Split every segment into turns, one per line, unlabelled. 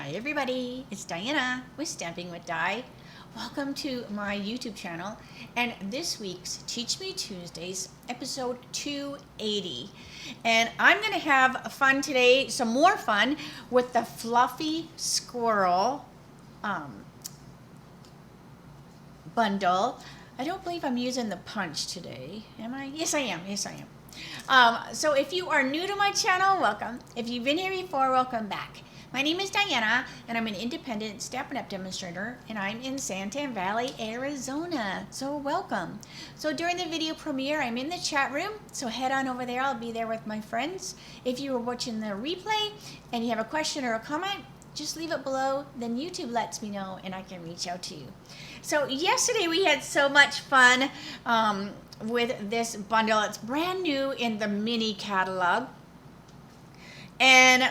Hi everybody, it's Diana with Stamping with Di. Welcome to my YouTube channel and this week's Teach Me Tuesdays, episode 280. And I'm going to have fun today, some more fun with the fluffy squirrel bundle. I don't believe I'm using the punch today, am I? Yes, I am. So if you are new to my channel, welcome. If you've been here before, welcome back. My name is Diana, and I'm an independent Stampin' Up demonstrator, and I'm in Santa Valley, Arizona. So welcome. So during the video premiere, I'm in the chat room, so head on over there. I'll be there with my friends. If you were watching the replay and you have a question or a comment, just leave it below, then YouTube lets me know and I can reach out to you. So yesterday we had so much fun with this bundle. It's brand new in the mini catalog. And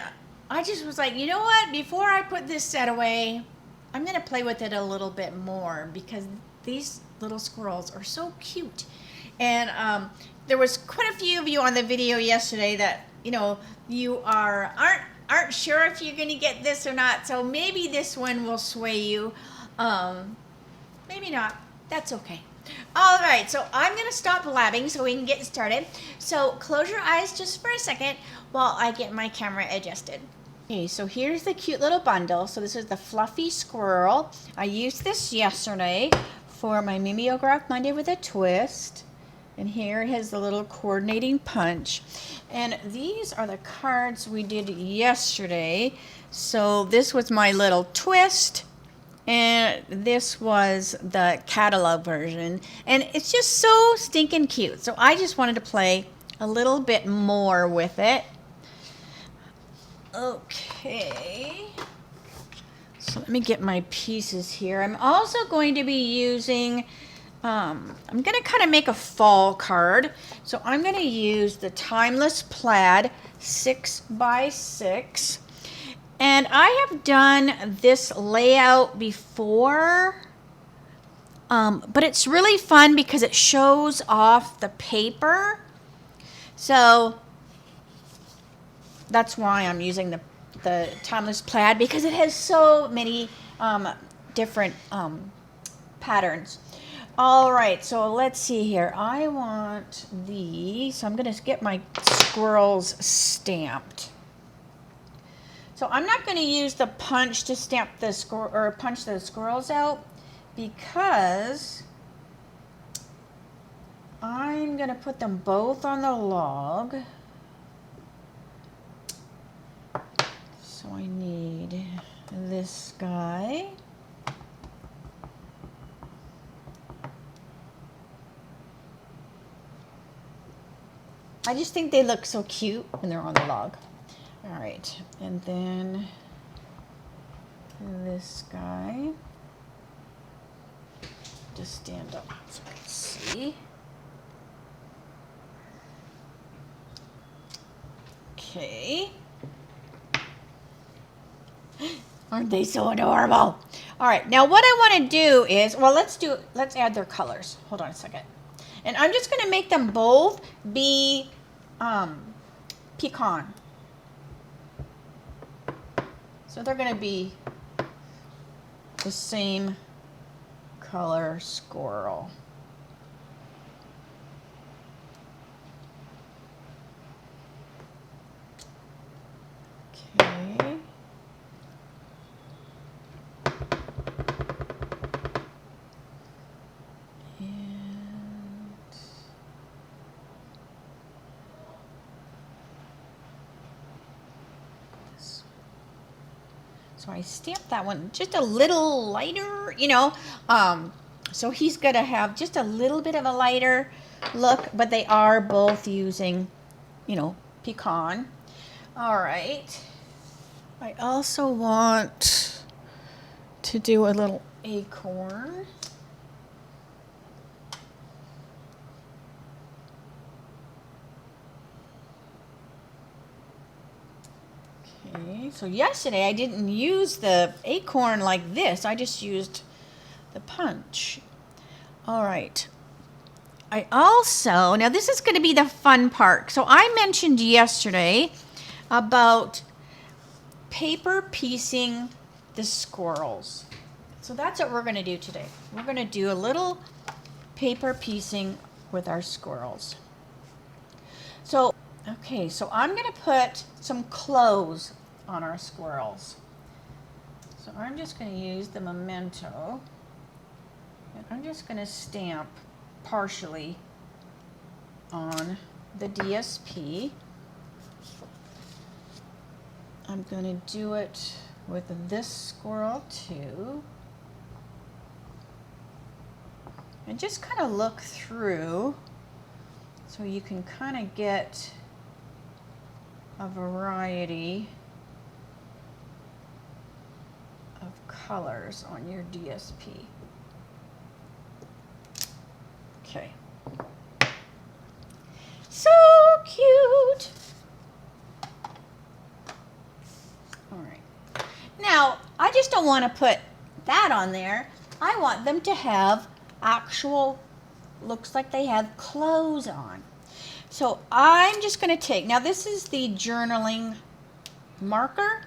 I just was like, you know what? Before I put this set away, I'm going to play with it a little bit more because these little squirrels are so cute. And there was quite a few of you on the video yesterday that, you know, you aren't sure if you're going to get this or not. So maybe this one will sway you. Maybe not. That's okay. All right, so I'm going to stop blabbing so we can get started. So close your eyes just for a second while I get my camera adjusted. Okay, so here's the cute little bundle. So this is the fluffy squirrel. I used this yesterday for my Mimeograph Monday with a twist. And here it has the little coordinating punch. And these are the cards we did yesterday. So this was my little twist. And this was the catalog version. And it's just so stinking cute. So I just wanted to play a little bit more with it. Okay. So let me get my pieces here. I'm also going to be using, I'm going to kind of make a fall card. So I'm going to use the Timeless Plaid 6x6. And I have done this layout before, but it's really fun because it shows off the paper. So that's why I'm using the Timeless Plaid, because it has so many different patterns. All right, so let's see here. I want these, so I'm going to get my squirrels stamped. So I'm not going to use the punch to stamp the punch the squirrels out because I'm going to put them both on the log. So I need this guy. I just think they look so cute when they're on the log. All right, and then this guy, just stand up so I can see. Okay. Aren't they so adorable? All right, now what I want to do is, well, let's add their colors. Hold on a second. And I'm just going to make them both be pecan. So they're going to be the same color squirrel. Okay. So I stamped that one just a little lighter, you know. So he's going to have just a little bit of a lighter look, but they are both using, you know, pecan. All right. I also want to do a little acorn. Okay, so yesterday I didn't use the acorn like this. I just used the punch. All right. I also, now this is going to be the fun part. So I mentioned yesterday about paper piecing the squirrels. So that's what we're going to do today. We're going to do a little paper piecing with our squirrels. So, okay, so I'm going to put some clothes on our squirrels. So I'm just going to use the memento, and I'm just going to stamp partially on the DSP. I'm going to do it with this squirrel too. And just kind of look through so you can kind of get a variety of colors on your DSP. Okay. So cute. All right. Now, I just don't want to put that on there. I want them to have actual, looks like they have clothes on. So I'm just going to take, now this is the journaling marker.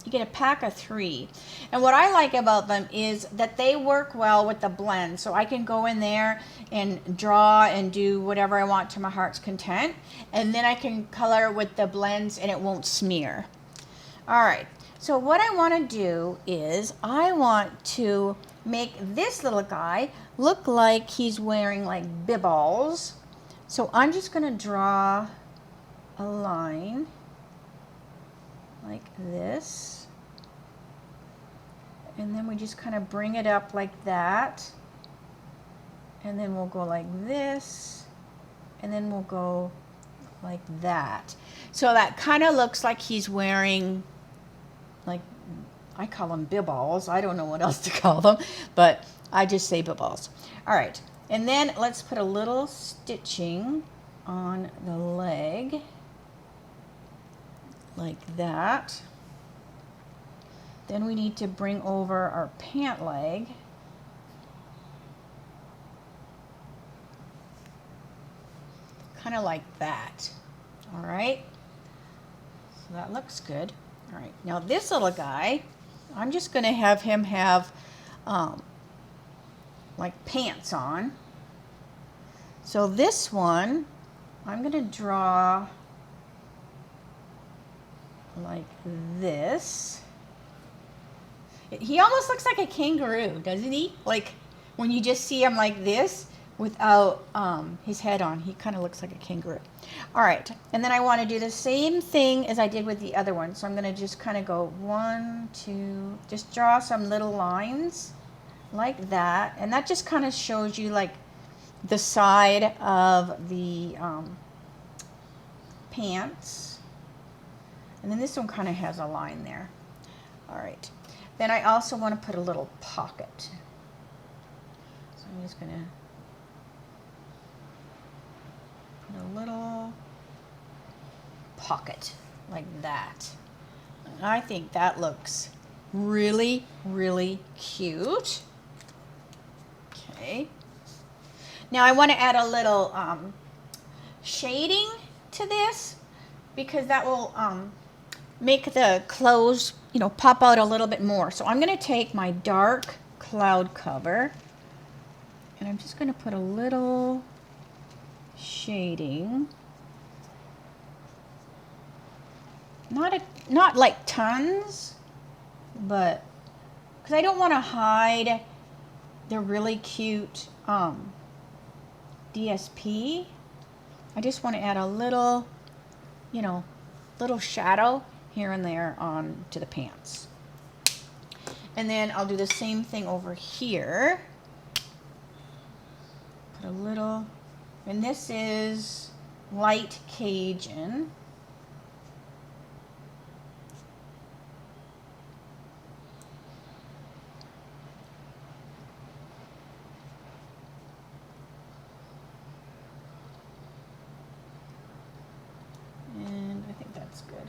You get a pack of 3. And what I like about them is that they work well with the blend. So I can go in there and draw and do whatever I want to my heart's content. And then I can color with the blends and it won't smear. All right. So what I want to do is I want to make this little guy look like he's wearing like bibballs. So I'm just going to draw a line like this. And then we just kind of bring it up like that. And then we'll go like this. And then we'll go like that. So that kind of looks like he's wearing, like, I call them bibballs. I don't know what else to call them, but I just say bibballs. All right. And then let's put a little stitching on the leg like that. Then we need to bring over our pant leg. Kind of like that. All right. So that looks good. All right. Now this little guy, I'm just going to have him have like pants on. So this one, I'm going to draw like this. He almost looks like a kangaroo, doesn't he? Like when you just see him like this without his head on, he kind of looks like a kangaroo. All right, and then I want to do the same thing as I did with the other one. So I'm going to just kind of go 1, 2, just draw some little lines like that. And that just kind of shows you like the side of the pants. And then this one kind of has a line there. All right. Then I also want to put a little pocket. So I'm just going to put a little pocket like that. And I think that looks really, really cute. Okay. Now I want to add a little shading to this because that will make the clothes, you know, pop out a little bit more. So I'm going to take my dark cloud cover and I'm just going to put a little shading. Not like tons, but because I don't want to hide the really cute DSP. I just want to add a little, you know, little shadow here and there on to the pants. And then I'll do the same thing over here. Put a little, and this is light Cajun. And I think that's good. Let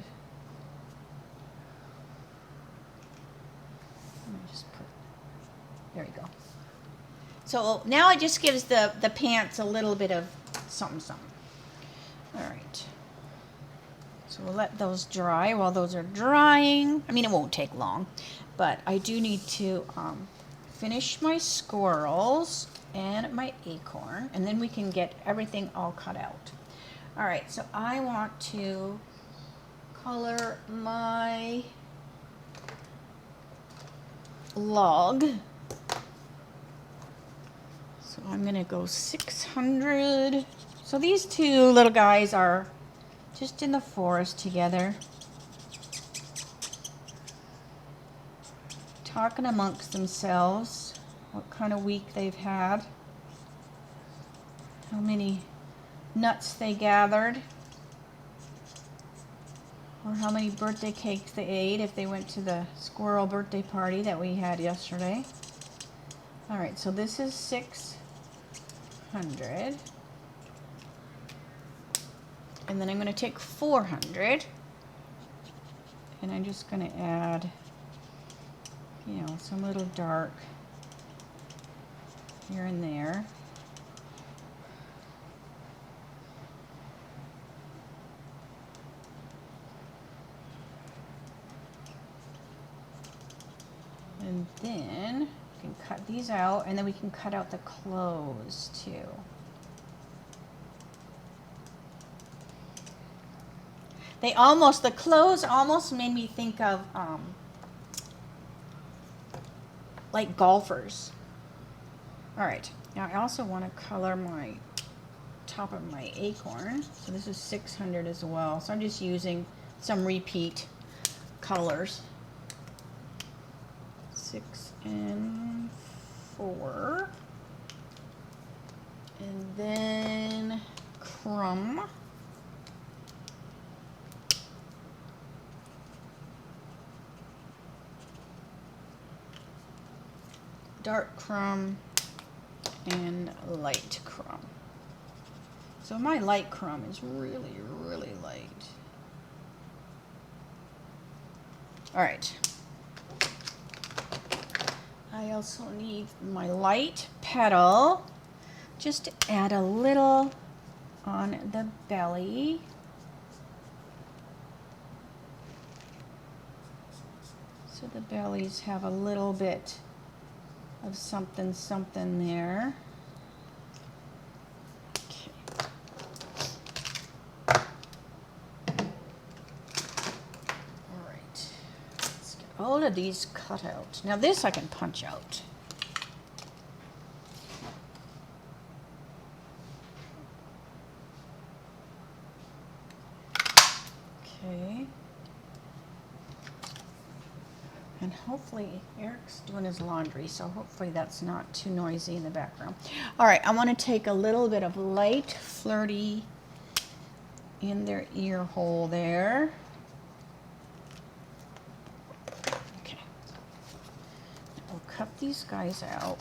me just put, there we go. So now it just gives the pants a little bit of something, something. All right. So we'll let those dry while those are drying. I mean, it won't take long. But I do need to finish my squirrels and my acorn, and then we can get everything all cut out. All right, so I want to color my log. So I'm gonna go 600. So these two little guys are just in the forest together, talking amongst themselves, what kind of week they've had, how many nuts they gathered, or how many birthday cakes they ate if they went to the squirrel birthday party that we had yesterday. All right, so this is 600. And then I'm going to take 400, and I'm just going to add, you know, some little dark here and there. And then we can cut these out, and then we can cut out the clothes too. The clothes almost made me think of like golfers. All right, now I also want to color my top of my acorn. So this is 600 as well. So I'm just using some repeat colors. 6 and 4. And then crumb. Dark crumb and light crumb. So my light crumb is really, really light. All right. I also need my light petal, just to add a little on the belly. So the bellies have a little bit of something there. Okay. All right. Let's get all of these cut out. Now this I can punch out. Okay. And hopefully Eric's doing his laundry, so hopefully that's not too noisy in the background. All right, I want to take a little bit of light flirty in their ear hole there. Okay. We'll cut these guys out.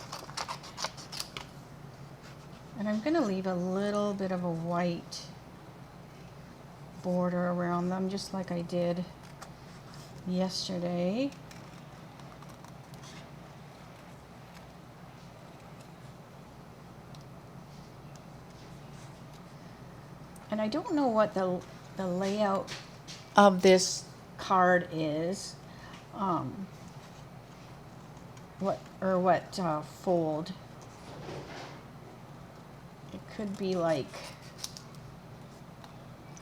And I'm going to leave a little bit of a white border around them, just like I did yesterday. And I don't know what the layout of this card is, what fold. It could be like,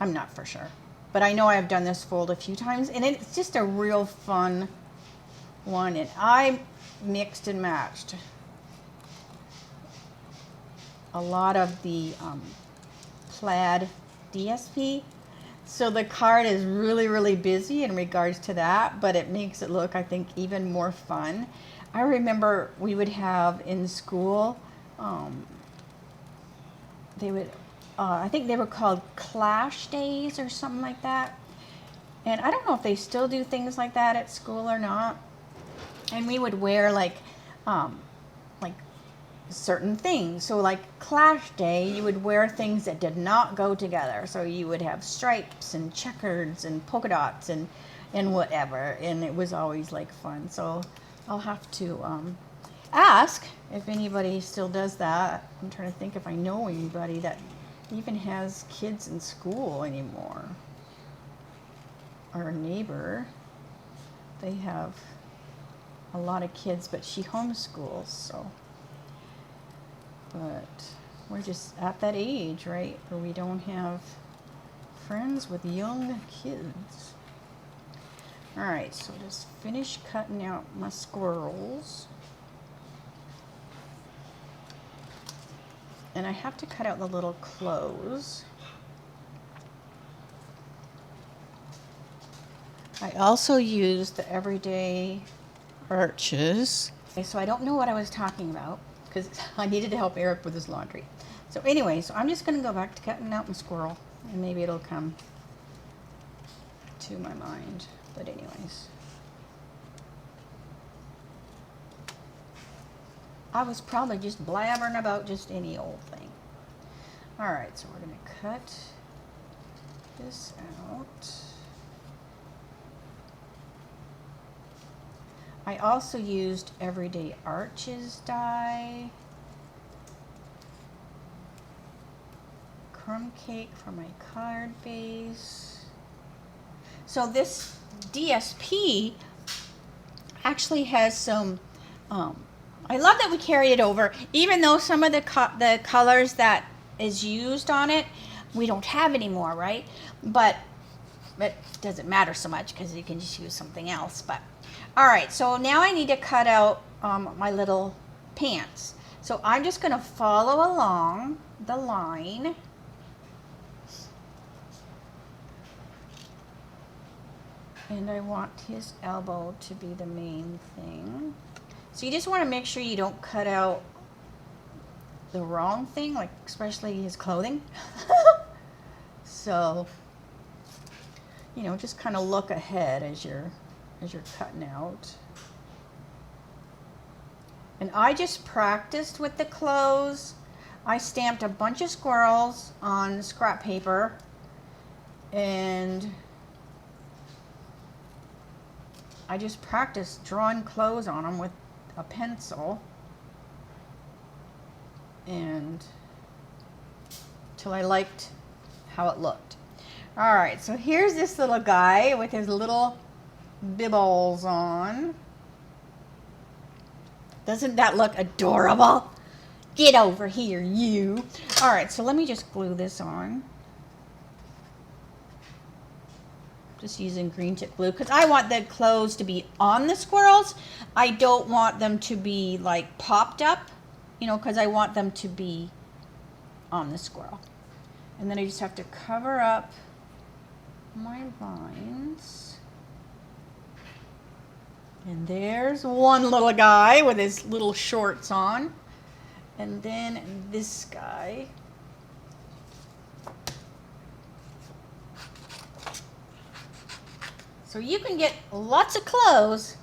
I'm not for sure, but I know I've done this fold a few times, and it's just a real fun one. And I mixed and matched a lot of the plaid DSP. So the card is really, really busy in regards to that, but it makes it look, I think, even more fun. I remember we would have in school, they would, I think they were called Clash Days or something like that. And I don't know if they still do things like that at school or not. And we would wear like certain things. So like Clash Day, you would wear things that did not go together. So you would have stripes and checkers and polka dots and whatever. And it was always like fun. So I'll have to ask if anybody still does that. I'm trying to think if I know anybody that even has kids in school anymore. Our neighbor, they have a lot of kids, but she homeschools, so. But we're just at that age, right, where we don't have friends with young kids. All right, so just finish cutting out my squirrels. And I have to cut out the little clothes. I also used the everyday arches. Okay, so I don't know what I was talking about because I needed to help Eric with his laundry. So anyway, so I'm just going to go back to cutting out my squirrel, and maybe it'll come to my mind. But anyways, I was probably just blabbering about just any old thing. All right, so we're going to cut this out. I also used Everyday Arches die, crumb cake for my card base. So this DSP actually has some, I love that we carried it over, even though some of the colors that is used on it, we don't have anymore, right? But it doesn't matter so much because you can just use something else. But all right, so now I need to cut out my little pants. So I'm just going to follow along the line. And I want his elbow to be the main thing. So you just want to make sure you don't cut out the wrong thing, like especially his clothing. So, you know, just kind of look ahead as you're cutting out. And I just practiced with the clothes. I stamped a bunch of squirrels on scrap paper, and I just practiced drawing clothes on them with a pencil, and till I liked how it looked. All right, so here's this little guy with his little bibbles on. Doesn't that look adorable? Get over here, you. All right, so let me just glue this on. Just using green tip glue because I want the clothes to be on the squirrels. I don't want them to be like popped up, you know, because I want them to be on the squirrel. And then I just have to cover up my lines. And there's one little guy with his little shorts on. And then this guy. So you can get lots of clothes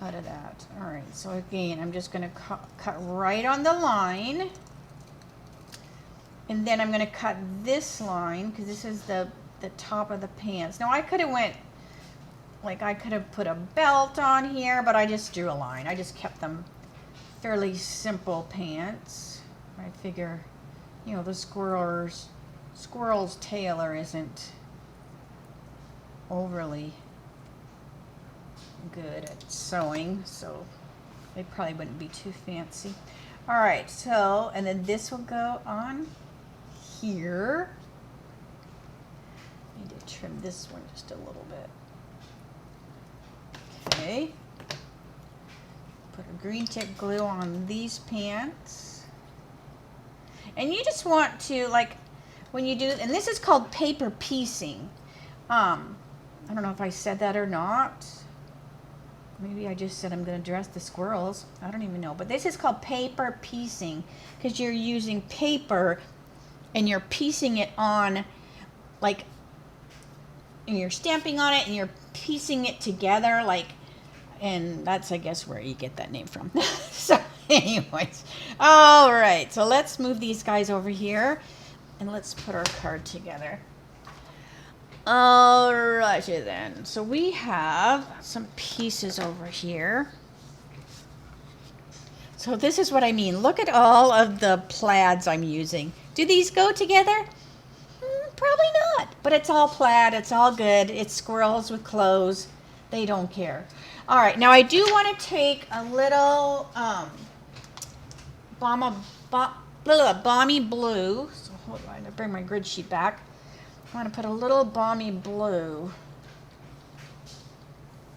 out of that. All right, so again, I'm just going to cut right on the line. And then I'm going to cut this line because this is the top of the pants. Now I could have went, like I could have put a belt on here, but I just drew a line. I just kept them fairly simple pants. I figure, you know, the squirrel's tailor isn't overly good at sewing, so they probably wouldn't be too fancy. All right, so, and then this will go on here. I need to trim this one just a little bit. Okay. Put a green tip glue on these pants. And you just want to, like, when you do, and this is called paper piecing. I don't know if I said that or not. Maybe I just said I'm going to dress the squirrels. I don't even know. But this is called paper piecing because you're using paper and you're piecing it on, like, and you're stamping on it and you're piecing it together, like, and that's, I guess, where you get that name from. So anyways, all right. So let's move these guys over here and let's put our card together. Alrighty then, so we have some pieces over here. So this is what I mean. Look at all of the plaids I'm using. Do these go together? Probably not, but it's all plaid, it's all good. It's squirrels with clothes. They don't care. All right, now I do want to take a little balmy blue. So hold on, I bring my grid sheet back. I want to put a little balmy blue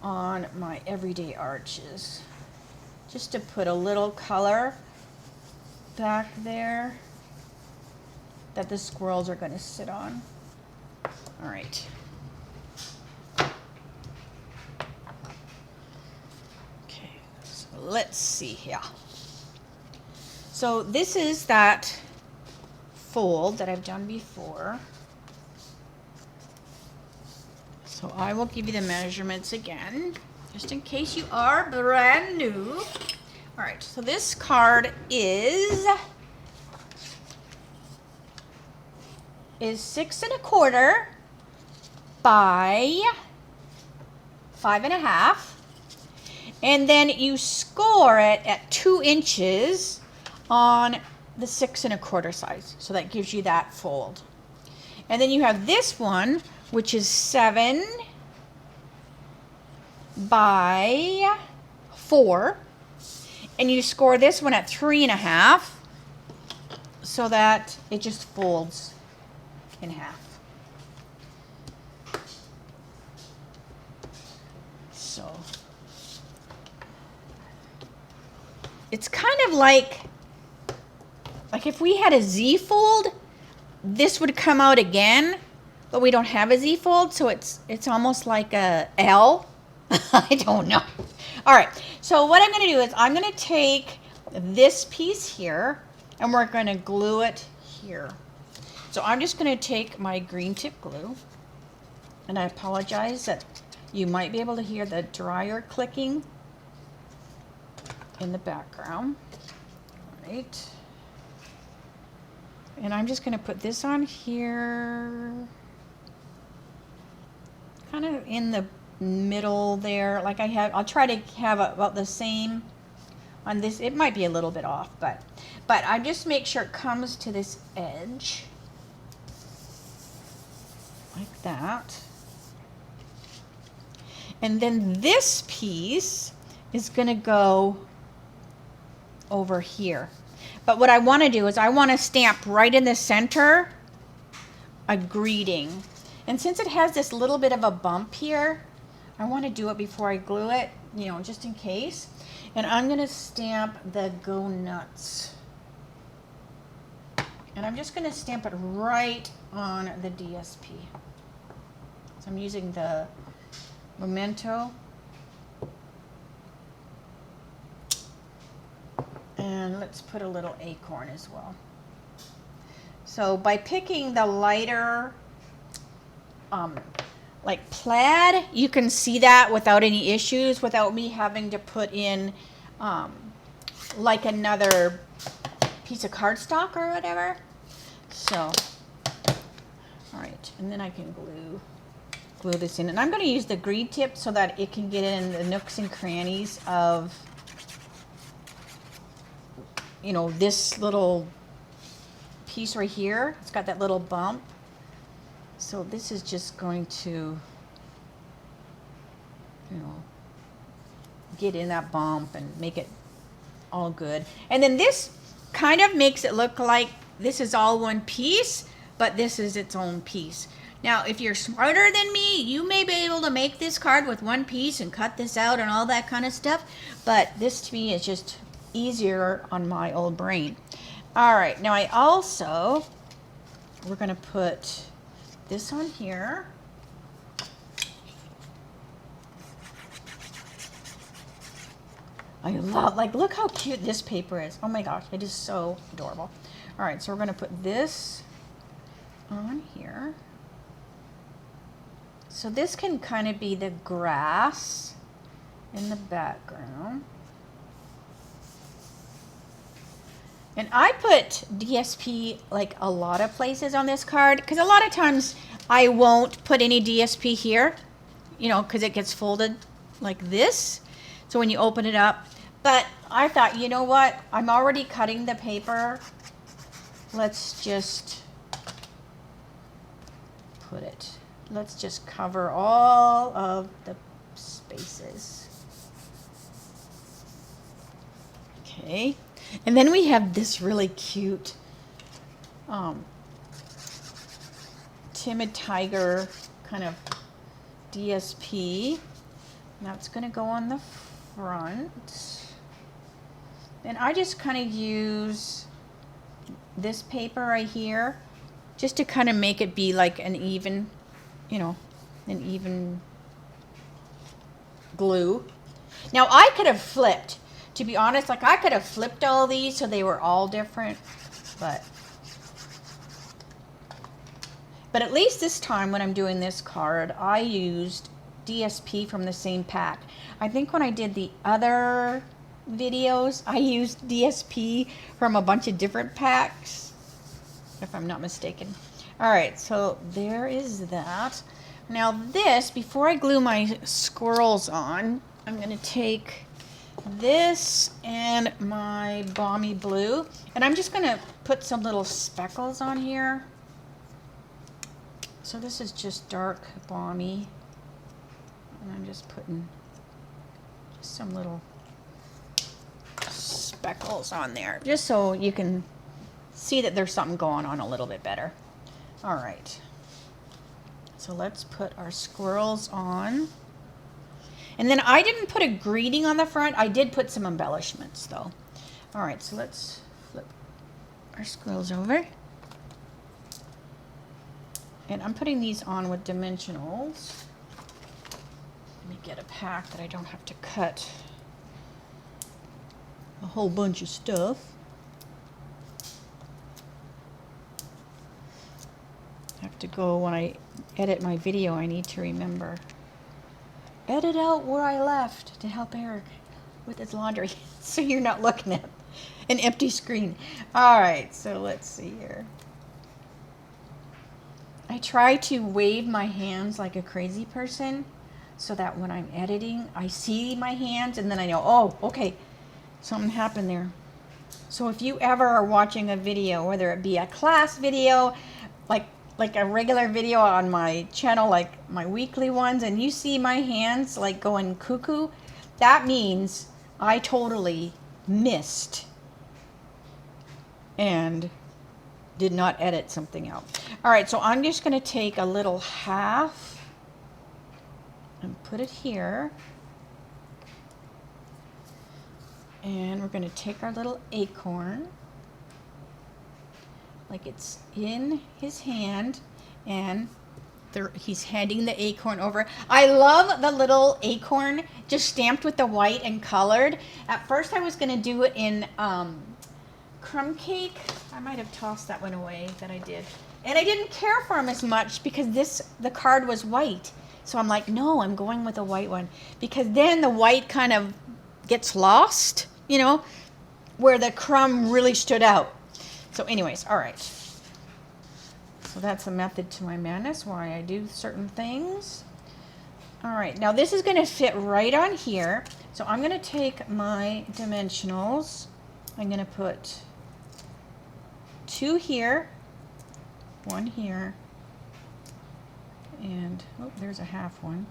on my everyday arches, just to put a little color back there that the squirrels are going to sit on. All right. Okay, so let's see here. So this is that fold that I've done before. So I will give you the measurements again, just in case you are brand new. All right, so this card is 6 1/4 by 5 1/2, and then you score it at 2 inches on the 6 1/4 size. So that gives you that fold. And then you have this one, which is 7 by 4, and you score this one at 3 1/2, so that it just folds in half. So it's kind of like if we had a Z fold, this would come out again, but we don't have a Z fold, so it's almost like a L. I don't know. All right, so what I'm going to do is I'm going to take this piece here and we're going to glue it here. So I'm just going to take my green tip glue, and I apologize that you might be able to hear the dryer clicking in the background. All right. And I'm just going to put this on here, kind of in the middle there, like I'll try to have about the same on this. It might be a little bit off, but I just make sure it comes to this edge like that. And then this piece is going to go over here. But what I want to do is I want to stamp right in the center a greeting. And since it has this little bit of a bump here, I want to do it before I glue it, just in case. And I'm going to stamp the Go Nuts. And I'm just going to stamp it right on the DSP. So I'm using the Memento. And let's put a little acorn as well. So by picking the lighter, like plaid, you can see that without any issues, without me having to put in like another piece of cardstock or whatever. So, all right, and then I can glue this in. And I'm going to use the green tip so that it can get in the nooks and crannies of this little piece right here. It's got that little bump. So this is just going to, get in that bump and make it all good. And then this kind of makes it look like this is all one piece, but this is its own piece. Now, if you're smarter than me, you may be able to make this card with one piece and cut this out and all that kind of stuff. But this to me is just easier on my old brain. All right, now we're going to put this on here. I love, look how cute this paper is. Oh my gosh, it is so adorable. All right, so we're going to put this on here. So this can kind of be the grass in the background. And I put DSP a lot of places on this card, because a lot of times I won't put any DSP here, because it gets folded like this. So when you open it up, but I thought, you know what? I'm already cutting the paper. Let's just let's just cover all of the spaces. Okay. And then we have this really cute timid tiger kind of DSP. Now it's going to go on the front. And I just kind of use this paper right here just to kind of make it be like an even, you know, an even glue. Now I could have flipped, to be honest, like I could have flipped all these so they were all different, but at least this time when I'm doing this card, I used DSP from the same pack. I think when I did the other videos, I used DSP from a bunch of different packs, if I'm not mistaken. All right, so there is that. Now this, before I glue my squirrels on, I'm going to take this and my balmy blue, and I'm just going to put some little speckles on here. So this is just dark balmy, and I'm just putting just some little speckles on there, just so you can see that there's something going on a little bit better. All right, so let's put our squirrels on. And then I didn't put a greeting on the front. I did put some embellishments though. All right, so let's flip our squirrels over. And I'm putting these on with dimensionals. Let me get a pack that I don't have to cut a whole bunch of stuff. I have to go, when I edit my video, I need to remember. Edit out where I left to help Eric with his laundry so you're not looking at an empty screen. All right, so let's see here. I try to wave my hands like a crazy person so that when I'm editing, I see my hands and then I know, oh, okay, something happened there. So if you ever are watching a video, whether it be a class video, like a regular video on my channel, like my weekly ones, and you see my hands like going cuckoo, that means I totally missed and did not edit something out. All right, so I'm just going to take a little half and put it here. And we're going to take our little acorn, like it's in his hand, and he's handing the acorn over. I love the little acorn just stamped with the white and colored. At first I was going to do it in crumb cake. I might have tossed that one away that I did. And I didn't care for him as much because the card was white. So I'm like, no, I'm going with a white one, because then the white kind of gets lost, you know, where the crumb really stood out. So anyways, all right. So that's a method to my madness, why I do certain things. All right, now this is going to fit right on here. So I'm going to take my dimensionals. I'm going to put 2 here, 1 here, and oh, there's a half one.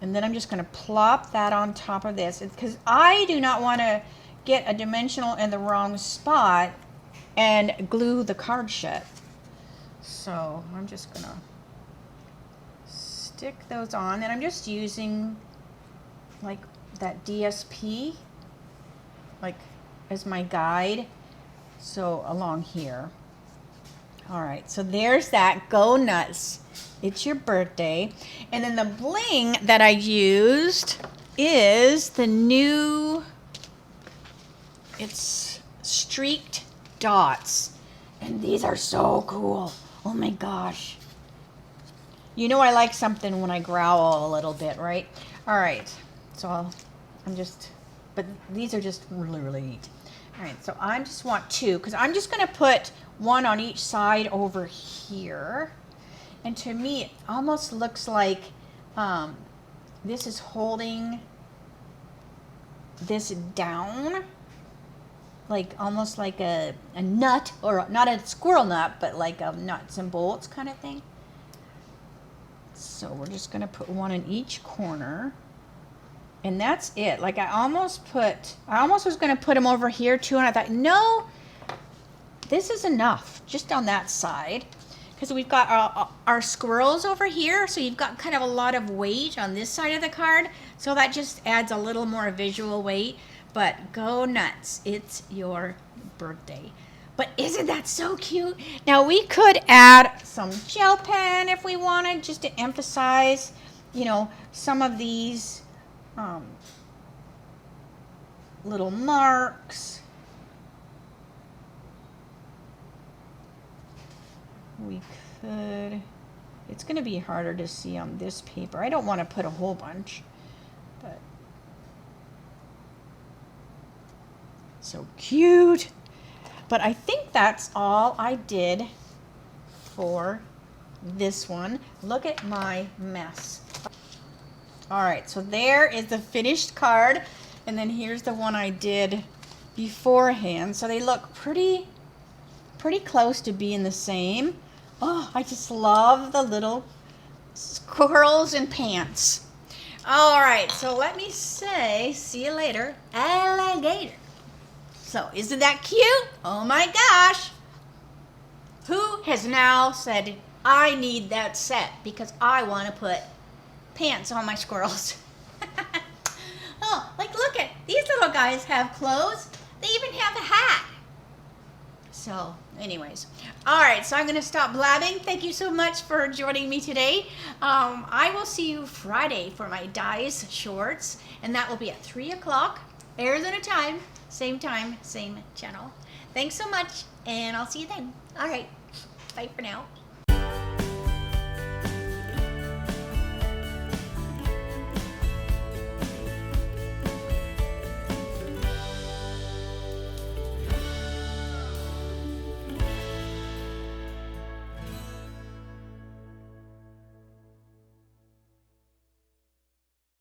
And then I'm just going to plop that on top of this, because I do not want to get a dimensional in the wrong spot and glue the card shut. So I'm just going to stick those on, and I'm just using like that DSP like as my guide, so along here. All right, so there's that. Go nuts, it's your birthday. And then the bling that I used is the new, it's streaked dots, and these are so cool. Oh my gosh, you know I like something when I growl a little bit, right? All right, so but these are just really, really neat. All right, so I just want 2, because I'm just going to put 1 on each side over here. And to me, it almost looks like this is holding this down, like almost like a nut, or not a squirrel nut, but like a nuts and bolts kind of thing. So we're just going to put 1 in each corner. And that's it. Like I almost was going to put them over here too, and I thought, no, this is enough just on that side, because we've got our squirrels over here, so you've got kind of a lot of weight on this side of the card, so that just adds a little more visual weight. But go nuts, it's your birthday. But isn't that so cute? Now we could add some gel pen if we wanted, just to emphasize, you know, some of these little marks. We could, it's going to be harder to see on this paper. I don't want to put a whole bunch, but so cute. But I think that's all I did for this one. Look at my mess. All right, so there is the finished card, and then here's the one I did beforehand. So they look pretty close to being the same. Oh, I just love the little squirrels and pants. All right, so let me say, see you later, alligator. So isn't that cute? Oh my gosh. Who has now said, I need that set because I want to put pants on my squirrels? Oh, like look at, these little guys have clothes. They even have a hat. So anyways, all right, so I'm going to stop blabbing. Thank you so much for joining me today. I will see you Friday for my Dies shorts, and that will be at 3 o'clock Arizona time, same channel. Thanks so much, and I'll see you then. All right, bye for now.